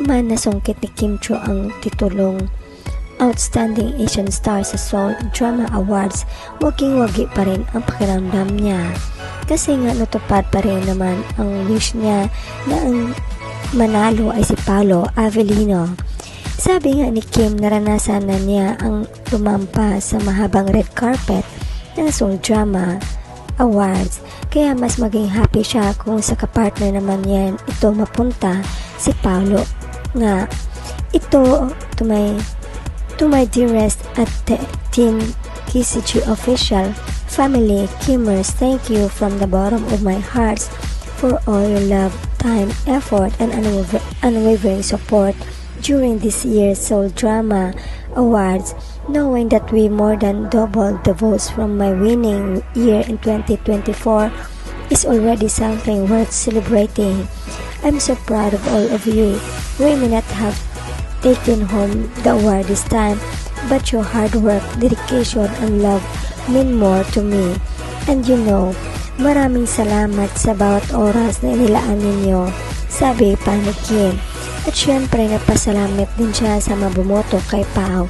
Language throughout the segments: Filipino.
man nasungkit ni Kim Chiu ang titulong Outstanding Asian Star sa Seoul Drama Awards, waging-wagi pa rin ang pakiramdam niya. Kasi nga natupad pa rin naman ang wish niya na ang manalo ay si Paolo Avellino. Sabi nga ni Kim, naranasan na niya ang lumampa sa mahabang red carpet ng Seoul Drama Awards, kaya mas maging happy siya kung sa kapartner naman yan ito mapunta si Paolo nga. Ito to my dearest at Team KCG official family, Kimmers, thank you from the bottom of my heart for all your love, time, effort, and unwavering support during this year's Seoul Drama Awards. Knowing that we more than doubled the votes from my winning year in 2024 is already something worth celebrating. I'm so proud of all of you. We may not have taken home the award this time, but your hard work, dedication, and love mean more to me. And you know, maraming salamat sa bawat oras na inilaan ninyo, sabi pa ni Kim. At syempre nagpasalamat din siya sa mabumoto kay Pao.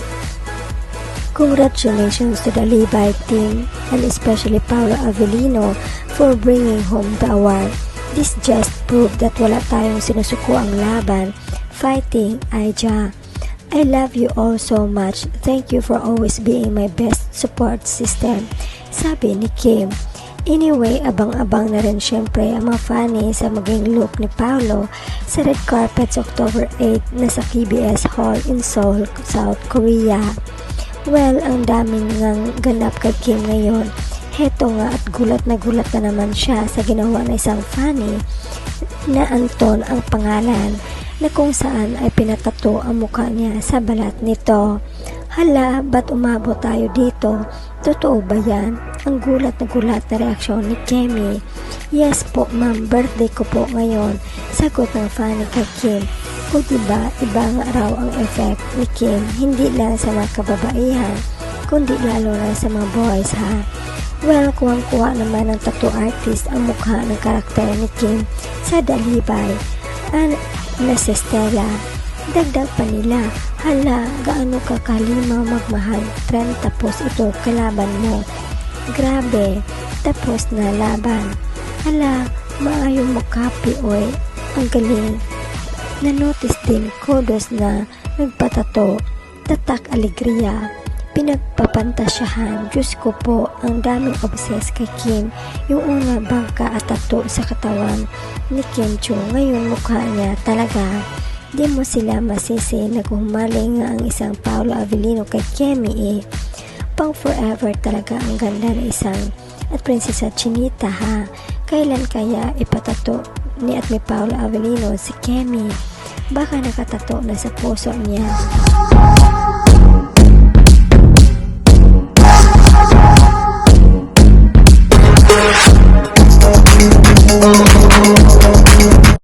Congratulations to the Levi team and especially Paolo Avellino for bringing home the award. This just proved that wala tayong sinusuko ang laban. Fighting, Aija. I love you all so much. Thank you for always being my best support system, sabi ni Kim. Anyway, abang-abang na rin syempre ang mga fans sa maging look ni Paolo sa red carpet sa October 8 na sa KBS Hall in Seoul, South Korea. Well, ang daming ngang ganap kay Kim ngayon. Heto nga at gulat na naman siya sa ginawa na isang funny na Anton ang pangalan, na kung saan ay pinatato ang mukha niya sa balat nito. Hala, ba't umabot tayo dito? Totoo ba yan? Ang gulat na reaksyon ni Kemi. Yes po ma'am, birthday ko po ngayon, sagot ng funny kay Kim. O diba, iba nga raw ang effect ni Kim, hindi lang sa mga kababaihan, kundi lalo na sa mga boys ha. Well, kuwang-kuha naman ng tattoo artist ang mukha ng karakter ni Kim sa Dalibay na si Stella. Dagdag pa nila, hala, gaano ka kalima magmahal, trend tapos ito kalaban mo. Grabe, tapos na laban. Hala, maayong mo copy oy, ang galing. Na-notice din Kodos na nagpatato, tatak alegria, pinagpapantasyahan. Diyos ko po, ang daming obsessed kay Kim. Yung una bangka at tato sa katawan ni Kim Chiu, ngayon mukha niya talaga. Di mo sila masisi na humaling nga ang isang Paolo Avellino kay Kemi Pang forever talaga ang ganda na isang at Prinsesa Chinita ha. Kailan kaya ipatato ni at ni Paolo Avellino si Kemi? Baka nakatato na sa puso niya.